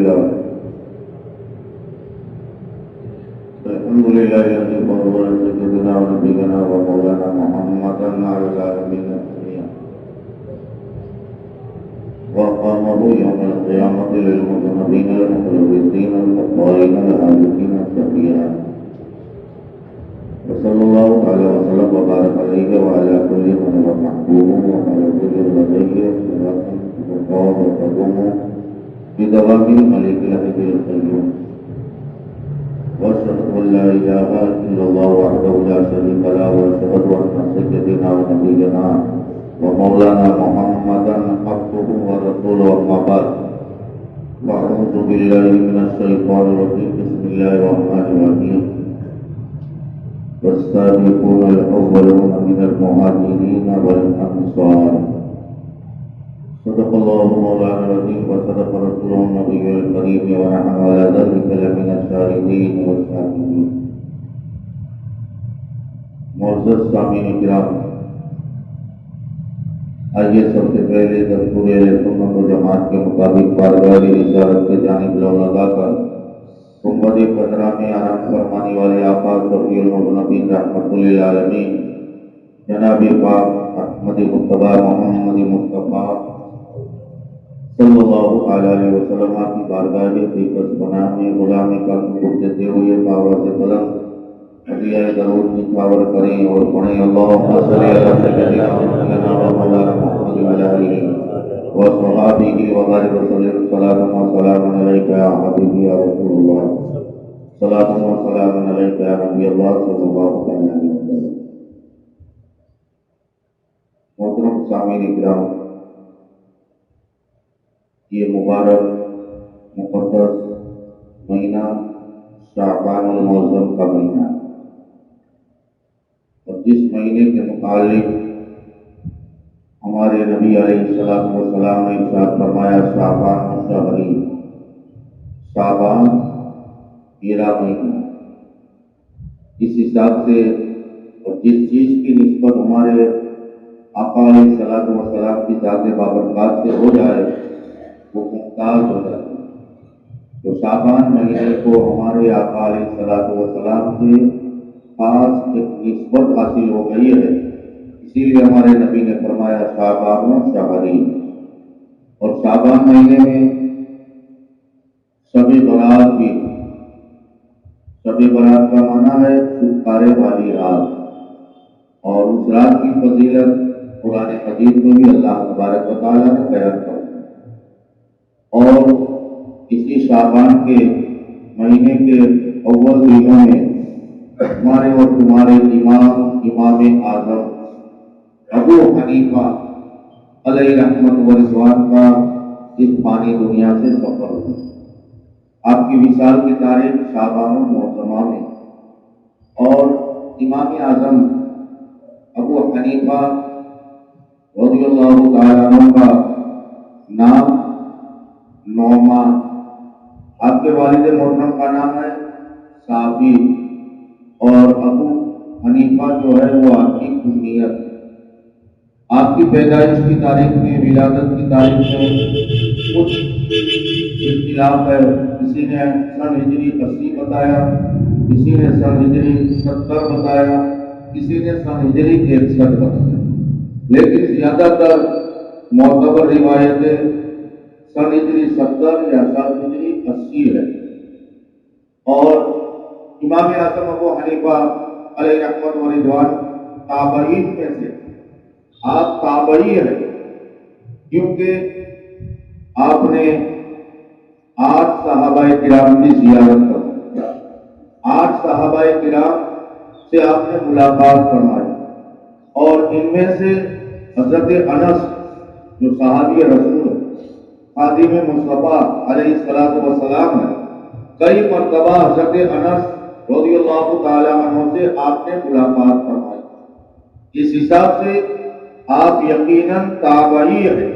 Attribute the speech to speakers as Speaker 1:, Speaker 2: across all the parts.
Speaker 1: لله الحمد لله الذي فضل سيدنا ونبينا ومولانا محمدا على العالمين وقامه يوم القيامة للمذنبين المخلصين الخطائين العابدين الشقيين وصلى الله تعالى وسلم وبارك عليه وعلى كل من هو محبوب وعلى كل لديه صلاة وقام وتقوم بدوام الملك الحي القيوم واشهد ان لا اله الا الله وحده لا شريك له واشهد ان سيدنا ونبينا ومولانا محمدا عبده ورسوله اما بعد واعوذ بالله من الشيطان الرجيم بسم الله الرحمن الرحيم والسابقون الاولون من المهاجرين والانصار صدق الله مولانا العظيم وصدق رسوله النبي الكريم ونحن على ذلك لمن الشاهدين والشاكرين. معزز سامعین کرام، آئیے سب سے پہلے دستور سنت و جماعت کے مطابق بارگاہ رسالت کے جانب لو لگا کر گنبد خضرا میں آرام فرمانے والے آقا شفیع المذنبین رحمۃ للعالمین جناب پاک احمد مصطفیٰ محمد مصطفیٰ صلی اللہ علیہ وسلم کی بارگاہ حقیقت بنا میں غلامی کا حکم دیتے ہوئے پاور سے بلند ہدیہ درود نچھاور کریں اور پڑھیں اللہم صلی علی سیدنا مولانا محمد وعلی آلہ وصحبہ وبارک وسلم صلاۃ و سلام علیک یا حبیبی یا رسول اللہ صلاۃ و سلام علیک یا نبی اللہ صلی اللہ علیہ وسلم. محترم سامعین کرام، یہ مبارک مقدس مہینہ شعبان المعظم کا مہینہ، اور جس مہینے کے متعلق ہمارے نبی علیہ السلام نے ارشاد فرمایا شعبان شہری، شعبان میرا مہینہ. اس حساب سے اور جس چیز کی نسبت ہمارے آقا علیہ السلام کی ذات بابرکات سے ہو جائے وہ ممتاز ہو جاتی ہے. تو شعبان مہینے کو ہمارے آقا علیہ السلام سے خاص ایک نسبت حاصل ہو گئی ہے، اسی لیے ہمارے نبی نے فرمایا شعبان شہری. اور شعبان مہینے میں شب برات بھی، شب برات کا معنی ہے چھٹکارے والی رات، اور اس رات کی فضیلت قرآن مجید میں بھی اللہ تبارک و تعالیٰ نے بیان کر دی. اور اسی شعبان کے مہینے کے اول دنوں میں ہمارے اور تمہارے امام اعظم ابو حنیفہ علیہ رحمت و رضوان کا اس فانی دنیا سے سفر ہوا. آپ کی وصال کی تاریخ شعبان المعظمہ میں، اور امام اعظم ابو حنیفہ رضی اللہ تعالیٰ عنہ کا نام نعمان، آپ کے والد محترم کا نام ہے ثابت، اور ابو حنیفہ جو ہے وہ آپ کی کنیت. آپ کی پیدائش کی تاریخ میں، ولادت کی تاریخ میں کچھ اختلاف ہے. کسی نے سن ہجری 80 بتایا، کسی نے سن ہجری 70 بتایا، کسی نے سن ہجری 61 بتایا، لیکن زیادہ تر معتبر روایتیں سن ہجری 70 یا سن ہجری 80 ہے. اور امام اعظم ابو حنیفہ علیہ رحمت و رضوان تابعین میں سے، آپ تابعی ہیں کیونکہ آپ نے 8 صحابہ کرام کی زیارت کر، 8 صحابہ کرام سے آپ نے ملاقات فرمائی، اور ان میں سے حضرت انس جو صحابی رسول ہے، خادم مصطفیٰ علیہ السلام ہے، کئی مرتبہ حضرت انس رضی اللہ تعالی عنہ سے آپ نے ملاقات فرمائی. اس حساب سے آپ یقیناً تابعی ہیں،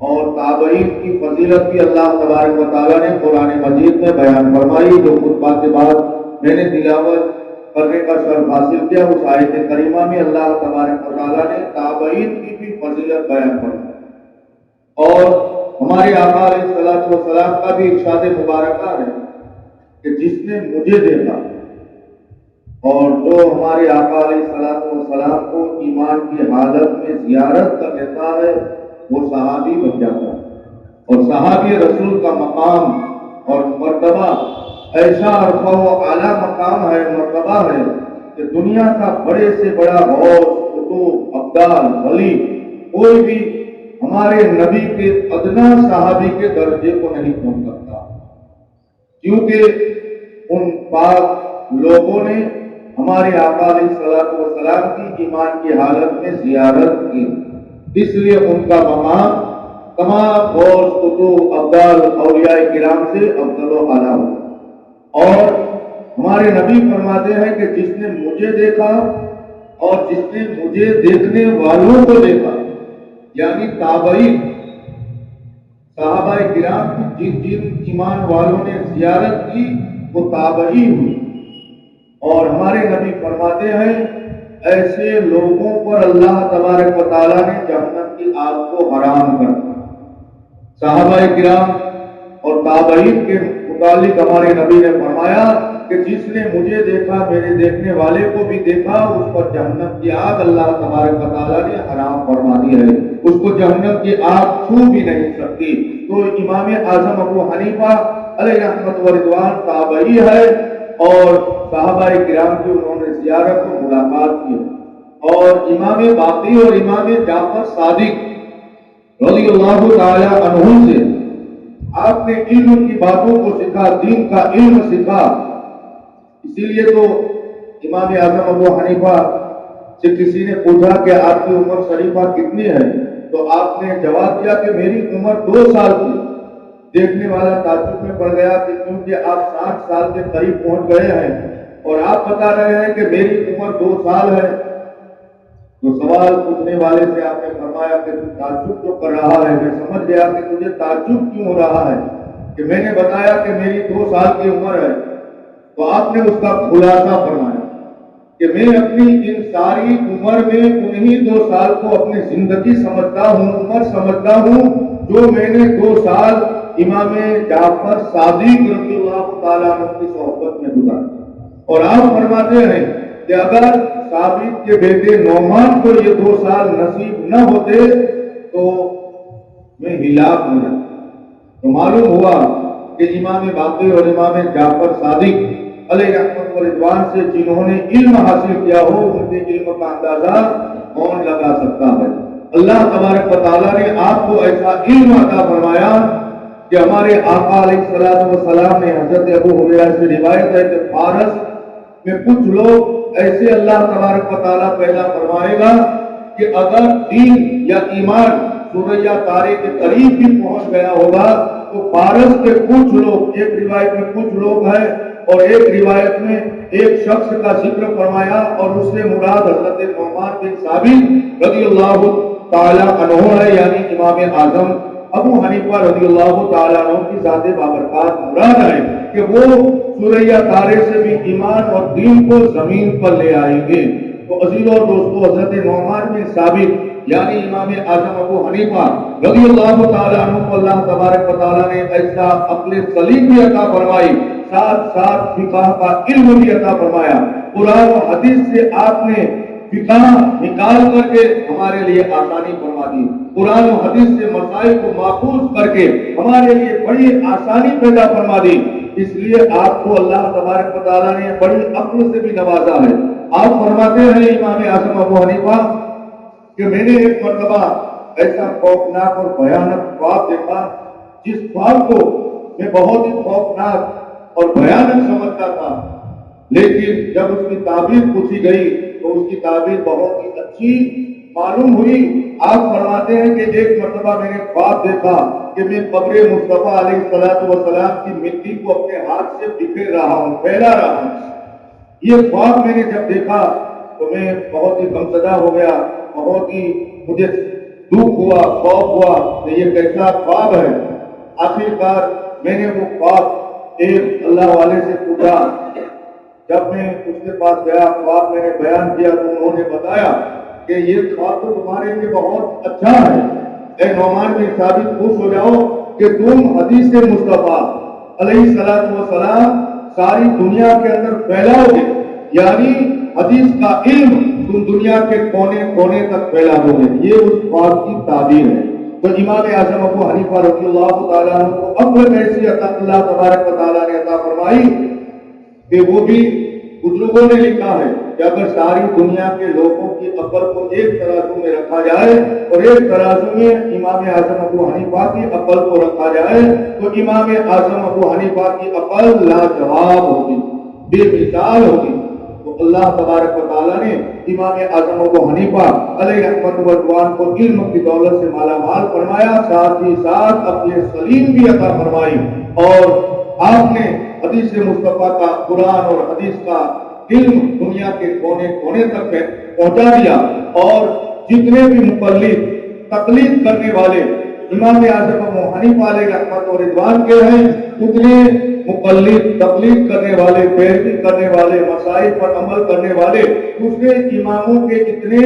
Speaker 1: اور تابعین کی فضیلت بھی اللہ تبارک و تعالیٰ نے قرآن مجید میں بیان فرمائی. جو خطبہ کے بعد میں نے تلاوت کرنے کا شرف حاصل کیا، اس آیت کریمہ میں اللہ تبارک و تعالیٰ نے تابعین کی بھی فضیلت بیان فرمائی. اور ہمارے آقا علیہ الصلوۃ والسلام کا بھی ارشاد مبارکہ ہے کہ جس نے مجھے دیکھا، اور جو ہمارے آقا علیہ الصلوۃ والسلام کو ایمان کی حالت میں زیارت کر لیتا ہے وہ صحابی بن جاتا ہے۔ اور صحابی رسول کا مقام اور مرتبہ ایسا عرفہ و اعلیٰ مقام ہے، مرتبہ ہے کہ دنیا کا بڑے سے بڑا غوث، قطب، ابدال، ولی کوئی بھی ہمارے نبی کے ادنا صحابی کے درجے کو نہیں پہنچ سکتا، کیونکہ ان پاک لوگوں نے ہمارے آقا علیہ الصلوۃ والسلام کی ایمان کی حالت میں زیارت کی، اس لیے ان کا مقام تمام غوث، قطب، ابدال، اولیاء کرام سے افضل و اعلیٰ ہو۔ اور ہمارے نبی فرماتے ہیں کہ جس نے مجھے دیکھا اور جس نے مجھے دیکھنے والوں کو دیکھا، یعنی تابعین، صحابہ کرام کی جن جن ایمان والوں نے زیارت کی وہ تابعی ہوئی۔ اور ہمارے نبی فرماتے ہیں ایسے لوگوں پر اللہ تبارک و تعالیٰ نے جہنم کی آگ کو حرام کر دیا۔ صحابہ کرام اور تابعین کے متعلق ہمارے نبی نے فرمایا کہ جس نے مجھے دیکھا، میرے دیکھنے والے کو بھی دیکھا، اس پر جہنم کی آگ اللہ تبارک و تعالیٰ نے حرام فرما دی ہے، اس کو جہنم کی آگ چھو بھی نہیں سکتی۔ تو امام اعظم ابو حنیفہ علیہ رحمت و رضوان تابعی ہے اور صحابہ کرام کی انہوں نے زیارت و ملاقات کی ہے۔ اور امام باقی اور امام جعفر صادق رضی اللہ تعالی عنہ سے آپ نے علم کی باتوں کو سیکھا، دین کا علم سیکھا۔ اسی لیے تو امام اعظم ابو حنیفہ سے کسی نے پوچھا کہ آپ کی عمر شریفہ کتنی ہے، تو آپ نے جواب دیا کہ میری عمر 2 سال تھی۔ دیکھنے والا تعجب میں پڑ گیا کہ کیونکہ آپ 60 سال کے قریب پہنچ گئے ہیں اور آپ بتا رہے ہیں کہ میری عمر 2 سال ہے۔ تو سوال پوچھنے والے سے آپ نے فرمایا کہ تو تعجب جو کر رہا ہے، میں سمجھ گیا کہ تجھے تعجب کیوں ہو رہا ہے کہ میں نے بتایا کہ میری 2 سال کی عمر ہے۔ تو آپ نے اس کا خلاصہ فرمایا کہ میں اپنی ان ساری عمر میں انہی 2 سال کو اپنی زندگی سمجھتا ہوں، عمر سمجھتا ہوں، جو میں نے 2 سال امام جعفر صادق رضی اللہ تعالیٰ عنہ کی صحبت میں گزارے۔ اور آپ فرماتے ہیں کہ اگر ثابت کے بیٹے نعمان کو یہ 2 سال نصیب نہ ہوتے تو میں ہلاک ہو جاتا۔ تو معلوم ہوا کہ امام باقی اور امام جعفر صادق علیہ رحمت و رضوان سے جنہوں نے علم حاصل کیا ہو، ان کے علم کا اندازہ کون لگا سکتا ہے۔ اللہ تبارک و تعالیٰ نے آپ کو ایسا علم عطا فرمایا کہ ہمارے آقا علیہ الصلوۃ والسلام نے حضرت ابو ہریرہ سے روایت ہے کہ فارس میں کچھ لوگ ایسے اللہ تبارک و تعالیٰ پیدا فرمائے گا کہ اگر دین یا ایمان سورہ یا تارے کے قریب بھی پہنچ گیا ہوگا تو فارس کے کچھ لوگ، ایک روایت میں کچھ لوگ ہیں اور ایک روایت میں ایک شخص کا ذکر فرمایا اور اس سے مراد حضرت نعمان بن ثابت رضی اللہ تعالیٰ عنہ ہے، یعنی امام اعظم ابو حنیفہ رضی اللہ تعالیٰ عنہ کی ذات بابرکات مراد ہے کہ وہ سورہ طارق سے بھی ایمان اور دین کو زمین پر لے آئیں گے۔ تو عزیزوں اور دوستو، حضرت نعمان بن ثابت یعنی امام اعظم ابو حنیفہ رضی اللہ تعالیٰ عنہ کو اللہ تبارک و تعالیٰ نے ایسا عقل سلیم بھی عطا فرمائی، ساتھ ساتھ فقہ کا علم بھی عطا فرمایا۔ قرآن و حدیث سے آپ نے فقہ نکال کر کے ہمارے لیے آسانی فرما دی، قرآن و حدیث سے مسائل کو ماخوذ کر کے ہمارے لیے بڑی آسانی پیدا فرما دی۔ اس لیے آپ کو اللہ تبارک و تعالیٰ نے بڑی عقل سے بھی نوازا ہے۔ آپ فرماتے ہیں امام اعظم ابو حنیفہ کہ میں نے ایک مرتبہ ایسا خوفناک اور بھیانک خواب دیکھا جس خواب کو میں بہت ہی خوفناک اور بھیانک سمجھتا تھا، لیکن جب اس کی تعبیر پوچھی گئی تو اس کی تعبیر بہت ہی اچھی معلوم ہوئی۔ آپ فرماتے ہیں کہ ایک مرتبہ میں نے خواب دیکھا کہ میں قبر مصطفیٰ علیہ الصلوۃ والسلام کی مٹی کو اپنے ہاتھ سے بکھیر رہا ہوں، پھیلا رہا ہوں۔ یہ خواب میں نے جب دیکھا تو میں بہت ہی غمزدہ ہو گیا، بہت ہی مجھے دکھ ہوا، خوف ہوا کہ یہ کیسا خواب ہے۔ آخر کار میں نے وہ خواب ایک اللہ والے سے پوچھا۔ جب میں اس کے پاس گیا، خواب میں نے بیان کیا تو انہوں نے بتایا کہ یہ خواب تو تمہارے لیے بہت اچھا ہے، اے نعمان بن ثابت خوش ہو جاؤ کہ تم حدیث مصطفیٰ علیہ السلام ساری دنیا کے اندر پھیلاؤ گے، یعنی حدیث کا علم تم دنیا کے کونے کونے تک پھیلا دو گے، یہ اس بات کی تعبیر ہے۔ تو امام اعظم ابو حنیفہ رضی اللہ تعالیٰ عنہ کو عقل ایسی اللہ تبارک و تعالیٰ نے عطا فرمائی کہ وہ بھی بزرگوں نے لکھا ہے کہ اگر ساری دنیا کے لوگوں کی عقل کو ایک ترازو میں رکھا جائے اور ایک ترازو میں امام اعظم ابو حنیفہ کی عقل کو رکھا جائے تو امام اعظم ابو حنیفہ کی عقل لاجواب ہوگی، بے مثال ہوگی۔ تو اللہ تبارک و تعالیٰ نے امام اعظم ابو حنیفہ علیہ رحمت و رضوان کو علم کی دولت سے مالا مال فرمایا، ساتھ ہی ساتھ اپنے سلیم بھی عطا فرمائی، اور آپ نے حدیث مصطفیٰ کا قرآن اور حدیث کا علم دنیا کے کونے کونے تک پہنچا دیا، اور جتنے بھی مقلد تقلید کرنے والے امام اعظم ابو حنیفہ علیہ رحمت و رضوان کے ہیں، اتنے مقلد تقلید کرنے والے، پیروی کرنے والے، مسائل پر عمل کرنے والے دوسرے اماموں کے اتنے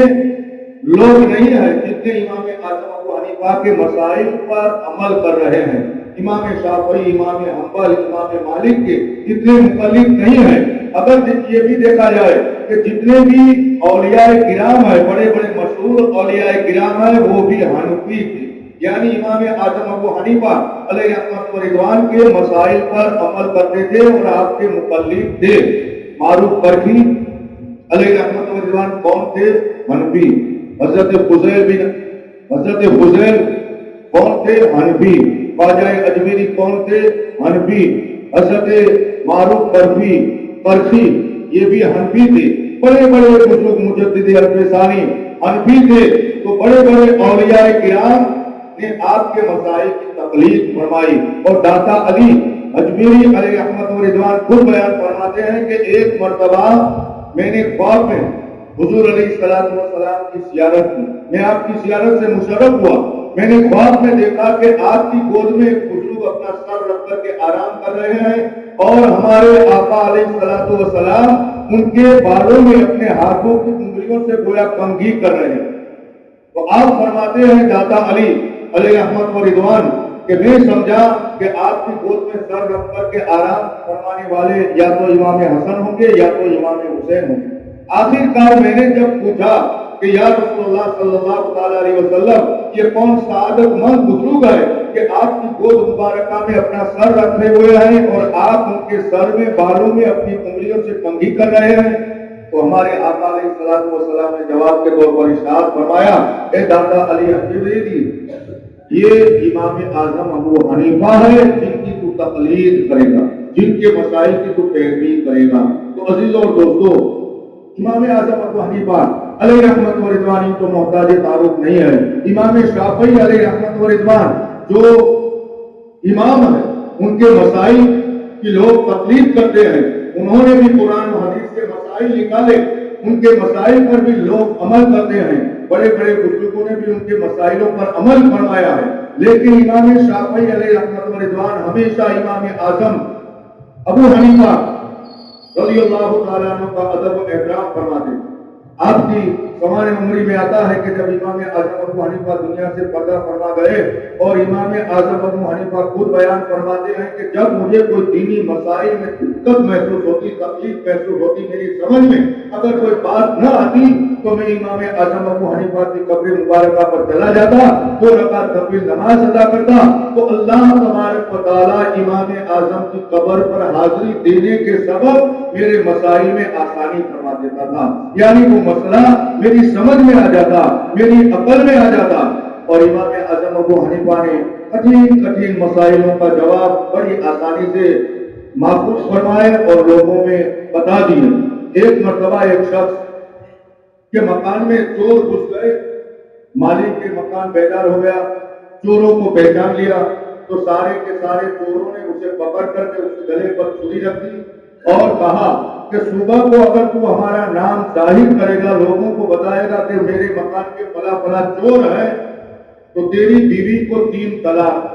Speaker 1: لوگ نہیں ہیں جتنے امام اعظم ابو حنیفہ کے مسائل پر عمل کر رہے ہیں۔ امام شافعی، امام حنبل، امام مالک کے اتنے مقلد نہیں ہیں۔ اگر یہ بھی دیکھا جائے کہ جتنے بھی اولیاء کرام ہیں، بڑے بڑے مشہور اولیاء کرام ہیں، وہ بھی حنفی تھے، یعنی امام اعظم ابو حنیفہ علیہ رحمت و رضوان کے مسائل پر عمل کرتے تھے اور آپ کے مقلد تھے۔ معروف کرخی علیہ رحمت و رضوان کون تھے؟ حنفی۔ حضرت فضیل کون تھے؟ حنفی۔ خواجہ اجمیری کون تھے؟ حنفی۔ حضرت معروف کرخی یہ بھی حنفی تھے۔ بڑے بڑے بزرگ مجدد الفسانی حنفی تھے۔ تو بڑے بڑے اولیاء کرام نے آپ کے مسائل کی تقلید فرمائی، اور داتا علی اجمیری علیہ رحمت و رضوان خود بیان فرماتے ہیں کہ ایک مرتبہ میں نے خواب میں حضور علیہ السلام کی زیارت کی، میں آپ کی زیارت سے مشرف ہوا، میں نے خواب میں دیکھا کہ آپ کی گود میں ایک بزرگ اپنا سر رکھ کر کے آرام کر رہے ہیں، اور ہمارے آقا علیہ السلام ان کے بالوں میں اپنے ہاتھوں کی انگلیوں سے گویا کنگھی کر رہے ہیں۔ تو آپ فرماتے ہیں داتا علی علیہ رحمت و رضوان کہ میں سمجھا کہ آپ کی گود میں سر رکھ کر کے آرام فرمانے والے یا تو امام حسن ہوں گے یا تو امام حسین ہوں گے۔ آخر کار میں نے جب پوچھا کہ یا رسول اللہ صلی اللہ تعالیٰ علیہ وسلم یہ کون سعادت مند بزرگ ہے کہ آپ کی گود مبارکہ میں اپنا سر رکھے ہوئے ہیں اور آپ ان کے سر میں بالوں میں اپنی انگلیوں سے کنگھی کر رہے ہیں؟ تو ہمارے آقا علیہ السلام نے جواب کے طور پر ارشاد فرمایا، اے داتا علی اجمیری، یہ امام اعظم ابو حنیفہ ہے جن کی تو تقلید کرے گا، جن کے مسائل کی تو پیروی کرے گا۔ تو عزیزوں اور دوستو، امام اعظم ابو حنیفہ علیہ رحمت و رضوان تو محتاج تعارف نہیں ہے۔ امام شافعی علیہ رحمت و رضوان جو امام ہے، ان کے مسائل کی لوگ تقلید کرتے ہیں، انہوں نے بھی قرآن و حدیث کے مسائل نکالے، ان کے مسائل پر بھی لوگ عمل کرتے ہیں، بڑے بڑے بزرگوں نے بھی ان کے مسائلوں پر عمل فرمایا ہے، لیکن امام شافعی علیہ رحمت و رضوان ہمیشہ امام اعظم ابو حنیفہ رضی اللہ تعالیٰ عنہ کا ادب و احترام فرماتے ہیں۔ آپ کی سوانح عمری میں آتا ہے کہ جب امام اعظم ابو حنیفہ دنیا سے پردہ فرما گئے، اور امام اعظم ابو حنیفہ خود بیان فرماتے ہیں کہ جب مجھے کوئی دینی مسائل میں دقت محسوس ہوتی، تکلیف محسوس ہوتی، میری سمجھ میں اگر کوئی بات نہ آتی تو میں امام اعظم ابو حنیفہ کی قبر مبارکہ پر چلا جاتا، 2 رکعت نفل نماز ادا کرتا، تو اللہ تبارک و تعالیٰ امام اعظم کی قبر پر حاضری دینے کے سبب میرے مسائل میں آسانی فرما دیتا تھا، یعنی وہ مسئلہ میری سمجھ میں آ جاتا، میری عقل میں آ جاتا۔ اور امام اعظم ابو حنیفہ نے کٹھین مسائلوں کا جواب بڑی آسانی سے محفوظ فرمائے اور لوگوں میں بتا دیے۔ ایک مرتبہ ایک شخص کے مکان میں چور گھس گئے، مالک کے مکان بیدار ہو گیا، چوروں کو پہچان لیا، تو سارے کے سارے چوروں نے اسے پکڑ کر کے اس کے گلے پر چھری رکھ دی اور کہا کہ صبح کو اگر تو ہمارا نام ظاہر کرے گا، لوگوں کو بتائے گا کہ میرے مکان کے فلاں فلاں چور ہے، تو تیری بیوی کو 3 طلاق۔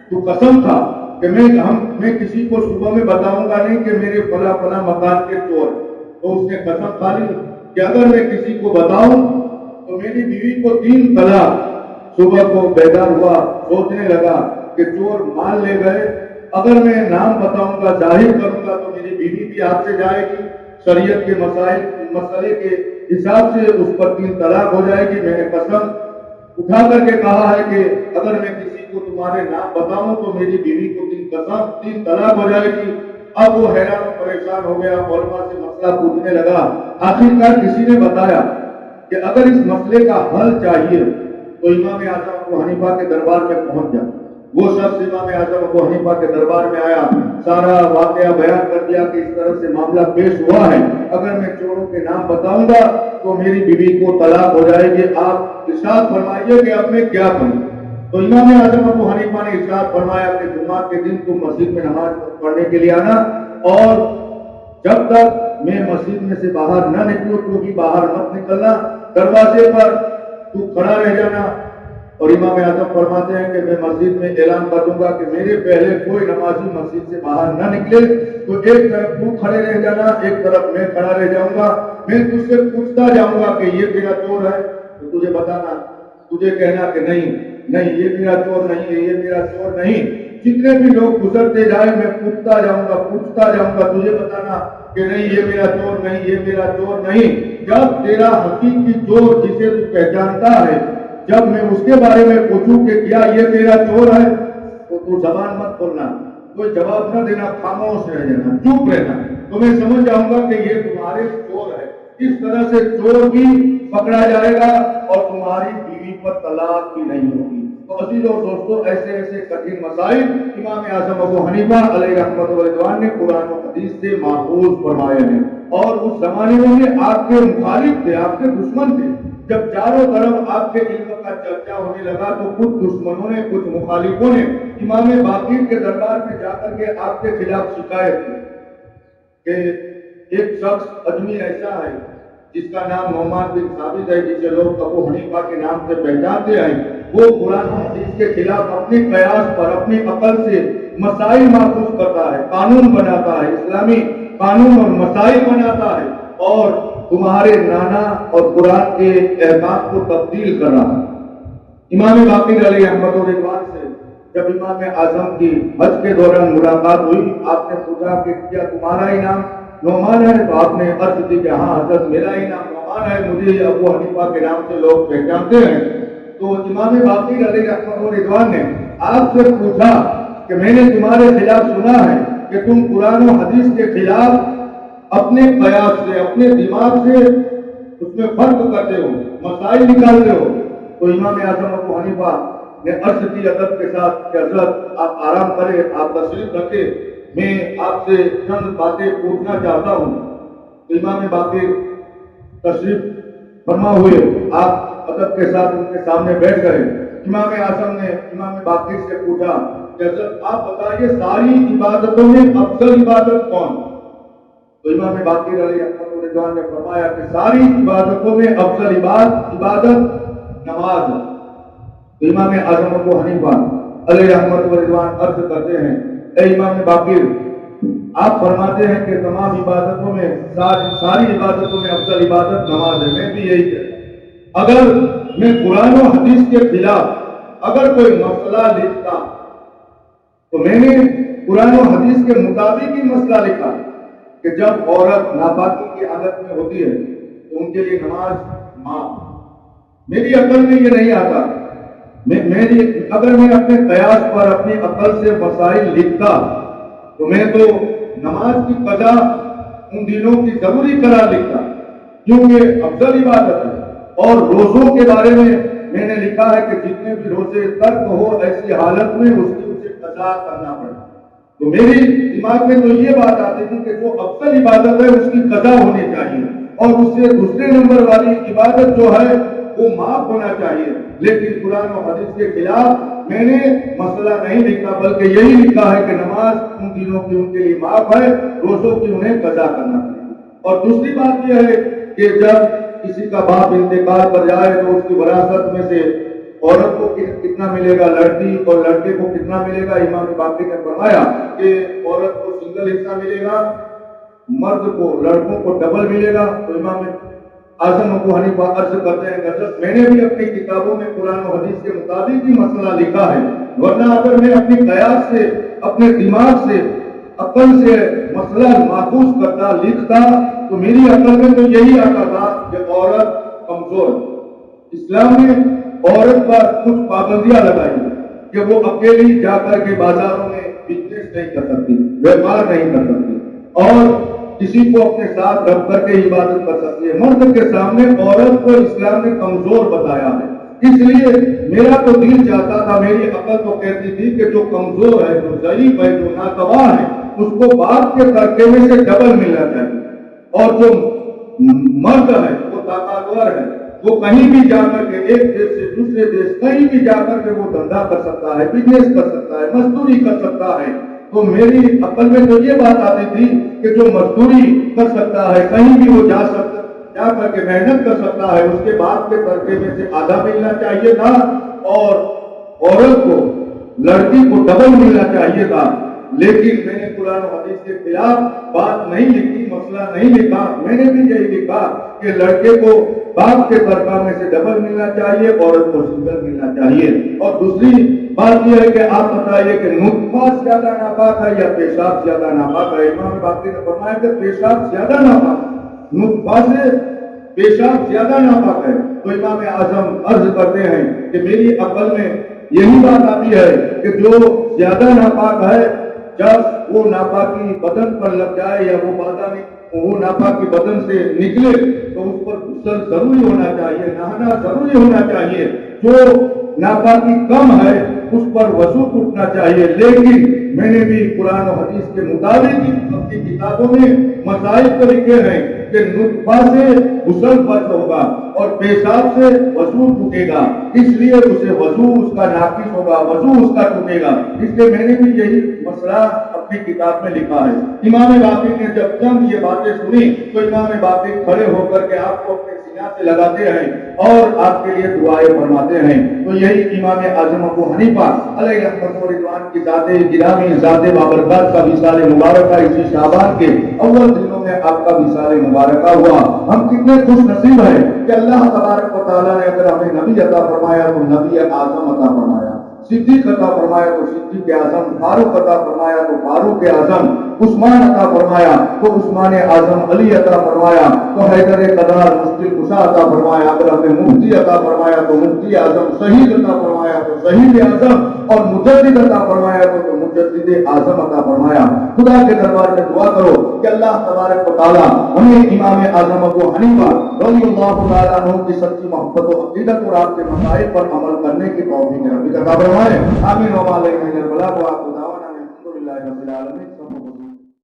Speaker 1: تو قسم تھا کہ میں کسی کو صبح میں بتاؤں گا نہیں کہ میرے فلاں فلاں مکان کے چور ہیں۔ تو اس نے قسم کھا لی کہ اگر میں کسی کو بتاؤں تو میری بیوی کو 3 طلاق۔ صبح کو بیدار ہوا، سوچنے لگا کہ چور مال لے گئے، اگر میں نام بتاؤں گا، ظاہر کروں گا تو میری بیوی بھی ہاتھ سے جائے گی، شریعت کے مسئلے کے حساب سے اس پر 3 طلاق ہو جائے گی۔ میں نے قسم اٹھا کر کے کہا ہے کہ اگر میں کسی کو تمہارے نام بتاؤں تو میری بیوی کو 3 طلاق ہو جائے گی۔ اب وہ حیران و پریشان ہو گیا، علماء سے مسئلہ پوچھنے لگا۔ آخرکار کسی نے بتایا کہ اگر اس مسئلے کا حل چاہیے تو امام اعظم ابو حنیفہ کے دربار میں پہنچ جا۔ وہ شخص امام اعظم ابو حنیفہ کے دربار میں آیا، سارا واقعہ بیان کر دیا کہ اس طرح سے معاملہ پیش ہوا ہے، اگر میں چوروں کے نام بتاؤں گا تو میری بیوی کو طلاق ہو جائے گی، آپ ارشاد فرمائیے کہ اب میں کیا کروں؟ تو امام اعظم ابو حنیفہ نے ارشاد فرمایا کہ جمعہ کے دن تم مسجد میں نماز پڑھنے کے لیے آنا، اور جب تک میں مسجد میں سے باہر نہ نکلوں تو بھی باہر مت نکلنا، دروازے پر تو کھڑا رہ جانا۔ اور امام اعظم فرماتے ہیں کہ میں مسجد میں اعلان کر دوں گا کہ میرے پہلے کوئی نمازی مسجد سے باہر نہ نکلے تو ایک طرف تو کھڑے رہ جانا، ایک طرف میں کھڑا رہ جاؤں گا، میں تجھ سے پوچھتا جاؤں گا کہ یہ تیرا چور ہے تو تجھے بتانا، تجھے کہنا کہ نہیں یہ میرا چور نہیں ہے، یہ میرا چور نہیں۔ جتنے بھی لوگ گزرتے جائیں میں پوچھتا جاؤں گا، تجھے بتانا کہ نہیں یہ میرا چور نہیں، یہ میرا چور نہیں۔ جب تیرا حقیقی چور جسے تو پہچانتا ہے، جب میں اس کے بارے میں پوچھوں کہ کیا یہ تیرا چور ہے تو تو زبان مت کھولنا، کوئی جواب نہ دینا، خاموش رہ جانا، چپ رہنا، تو میں سمجھ جاؤں گا کہ یہ تمہارے چور ہے۔ اس طرح سے چور بھی پکڑا جائے گا اور تمہاری بیوی پر طلاق بھی نہیں ہوگی۔ تو عزیز اور دوستو، ایسے کٹھن مسائل امام اعظم ابو حنیفہ علیہ رحمۃ و رضوان نے قرآن و حدیث سے محفوظ فرمائے ہیں، اور اس زمانے میں آپ کے مخالف تھے، آپ کے دشمن تھے۔ جب چاروں طرف آپ کے علم کا چرچا ہونے لگا تو کچھ دشمنوں نے، کچھ مخالفوں نے امام باقر کے دربار میں جا کر کے آپ کے خلاف شکایت کی کہ ایک شخص اجمی ایسا ہے جس کا نام نعمان بن ثابت ہے، جسے لوگ ابو حنیفہ کے نام سے پہچانتے ہیں، وہ قرآن و حدیث کے خلاف اپنی قیاس پر، اپنی عقل سے مسائل محفوظ کرتا ہے، قانون بناتا ہے، اسلامی قانون اور مسائل بناتا ہے، اور تمہارے نانا اور قرآن کے احکام کو تبدیل کر رہا ہے۔ امام باقر علیہ رحمۃ و رضوان سے جب امام اعظم کی حج کے دوران ملاقات ہوئی، آپ نے پوچھا کہ کیا تمہارا ہی نام نعمان ہے؟ تو آپ نے عرض کی کہ ہاں حضرت، میرا ہی نام نعمان ہے، مجھے ابو حنیفہ کے نام سے لوگ پہچانتے ہیں۔ تو امام باقر علیہ رحمۃ و رضوان نے آپ سے پوچھا کہ میں نے تمہارے خلاف سنا ہے کہ تم قرآن و حدیث کے خلاف اپنے قیاس سے، اپنے دماغ سے اس میں فرق کرتے ہو، مسائل نکالتے ہو۔ تو امام اعظم ابو حنیفہ نے عرض کی ادب کے ساتھ کہ حضرت آپ آرام کریں، آپ تشریف رکھیں، میں آپ سے چند باتیں پوچھنا چاہتا ہوں۔ تو امام باقر تشریف فرما ہوئے، آپ ادب کے ساتھ ان کے سامنے بیٹھ گئے۔ امام اعظم نے امام باقر سے پوچھا کہ حضرت آپ بتائیے ساری عبادتوں میں افضل عبادت کون؟ تو امام باقر علیہ رضوان نے فرمایا کہ ساری عبادتوں میں افضل عبادت نماز ہے۔ تو امام اعظم ابو حنیفہ علیہ رحمۃ و رضوان عرض کرتے ہیں، اے امام باقر، آپ فرماتے ہیں کہ تمام عبادتوں میں، ساری عبادتوں میں افضل عبادت نماز ہے، میں بھی یہی کہتا ہوں۔ اگر میں قرآن و حدیث کے خلاف اگر کوئی مسئلہ لکھتا تو میں نے قرآن و حدیث کے مطابق ہی مسئلہ لکھا کہ جب عورت ناپاکی کی حالت میں ہوتی ہے تو ان کے لیے نماز معاف۔ میری عقل میں یہ نہیں آتا، اگر میں اپنے قیاس پر اپنی عقل سے مسائل لکھتا تو میں تو نماز کی قضا ان دنوں کی ضروری قرار لکھتا، کیونکہ افضل عبادت ہے۔ اور روزوں کے بارے میں نے لکھا ہے کہ جتنے بھی روزے ترک ہو ایسی حالت میں اس کی اسے قضا کرنا پڑے۔ تو میری دماغ میں تو یہ بات آتی تھی کہ جو افضل عبادت ہے اس کی قضا ہونی چاہیے، اور اس سے دوسرے نمبر والی عبادت جو ہے وہ معاف ہونا چاہیے۔ لیکن قرآن و حدیث کے خلاف میں نے مسئلہ نہیں لکھا، بلکہ یہی لکھا ہے کہ نماز ان دنوں کی ان کے لیے معاف ہے، روزوں کی انہیں قضا کرنا چاہیے۔ اور دوسری بات یہ ہے کہ جب کسی کا باپ انتقال پر جائے تو اس کی وراثت میں سے عورت کو کتنا ملے گا، لڑکی اور لڑکے کو کتنا ملے گا؟ امام باقر نے فرمایا کہ عورت کو سنگل حصہ ملے گا، مرد کو، لڑکوں کو ڈبل ملے گا۔ تو امام اعظم ابو حنیفہ عرض کرتے ہیں حضرت میں نے بھی اپنی کتابوں میں قرآن و حدیث کے مطابق ہی مسئلہ لکھا ہے، ورنہ اگر میں اپنی قیاس سے، اپنے دماغ سے، عقل سے مسئلہ محفوظ کرتا، لکھتا، تو میری عقل میں تو یہی آتا تھا کہ عورت کمزور ہے۔ اسلام نے عورت پر کچھ پابندیاں لگائی کہ وہ اکیلی جا کر کے بازاروں میں بزنس نہیں کر سکتی، ویپار نہیں کر سکتی، اور کسی کو اپنے ساتھ رکھ کر کے عبادت کر سکتی ہے۔ مرد کے سامنے عورت کو اسلام نے کمزور بتایا ہے، اس لیے میرا تو دل چاہتا تھا، میری عقل تو کہتی تھی کہ جو کمزور ہے، جو ضعیف ہے، جو ناتواں ہے، اس کو باپ کے ترکے میں سے ڈبل ملنا چاہیے، اور جو مرد ہے وہ طاقتور ہے، وہ کہیں بھی جا کر کے ایک دیش سے دوسرے دیش کہیں بھی جا کر کے وہ دھندا کر سکتا ہے، بزنس کر سکتا ہے، مزدوری کر سکتا ہے۔ تو میری عقل میں تو یہ بات آتی تھی کہ جو مزدوری کر سکتا ہے، کہیں بھی وہ جا کر کے محنت کر سکتا ہے، اس کے بعد کے ترکے میں سے آدھا ملنا چاہیے تھا، اور عورت کو، لڑکی کو ڈبل ملنا چاہیے تھا۔ لیکن میں نے قرآن و حدیث کے خلاف بات نہیں لکھی، مسئلہ نہیں لکھا، میں نے بھی یہی لکھا کہ لڑکے کو باپ کے ترکہ میں سے ڈبل ملنا چاہیے، عورت کو سنگل ملنا چاہیے۔ اور دوسری بات یہ ہے کہ آپ بتائیے کہ نطفہ زیادہ ناپاک ہے یا پیشاب زیادہ ناپاک ہے؟ امام باقری نے فرمایا کہ پیشاب زیادہ ناپاک ہے، نطفہ سے پیشاب زیادہ ناپاک ہے۔ تو امام اعظم عرض کرتے ہیں کہ میری عقل میں یہی بات آتی ہے کہ جو زیادہ ناپاک ہے، جب وہ ناپاکی بدن پر لگ جائے یا وہ ناپاکی بدن سے نکلے تو اس پر غسل ضروری ہونا چاہیے، نہانا ضروری ہونا چاہیے۔ جو ناپاکی کم ہے اس پر وضو اٹھنا چاہیے۔ لیکن میں نے بھی قرآن و حدیث کے مطابق اپنی کتابوں میں مسائل کو لکھے ہیں کہ نطفہ سے غسل فرض ہوگا اور پیشاب سے وضو ٹوٹے گا، اس لیے اسے وضو اس کا ناقص ہوگا، وضو اس کا ٹوٹے گا۔ اس لیے میں نے بھی یہی مسئلہ اپنی کتاب میں لکھا ہے۔ امام باقر نے جب چند یہ باتیں سنی تو امام باقر کھڑے ہو کر کے آپ کو اپنے سینہ سے لگاتے ہیں اور آپ کے لیے دعائیں فرماتے ہیں۔ تو یہی امام اعظم ابو حنیفہ علیہ رحمۃ و رضوان کی ذات گرامی، ذات بابرکات کا وصال مبارکہ اسی شعبان کے اول دنوں میں آپ کا وصال مبارکہ ہوا۔ ہم کتنے خوش نصیب ہیں کہ اللہ تبارک و تعالیٰ نے اگر ہمیں نبی عطا فرمایا تو نبی اعظم عطا فرمایا، صدیق عطا فرمایا تو صدیق اعظم، فاروق عطا فرمایا تو فاروق اعظم، عثمان عطا فرمایا تو عثمان اعظم، علی عطا فرمایا تو حیدر قدار مشکل کشا عطا فرمایا، اگر ہمیں مفتی عطا فرمایا تو مفتی اعظم، شہید عطا فرمایا تو شہید اعظم، اور مجدد عطا فرمایا تو مجدد اعظم عطا فرمایا۔ خدا کے دربار میں دعا کرو کہ اللہ تبارک و تعالیٰ ہمیں امام اعظم ابو حنیفہ رضی اللہ تعالیٰ عنہ کی سچی محبت و عقیدت اور آپ کے مسائل پر عمل کرنے کی توفیق عطا فرمائے۔ آمین و علیہ البلاغ۔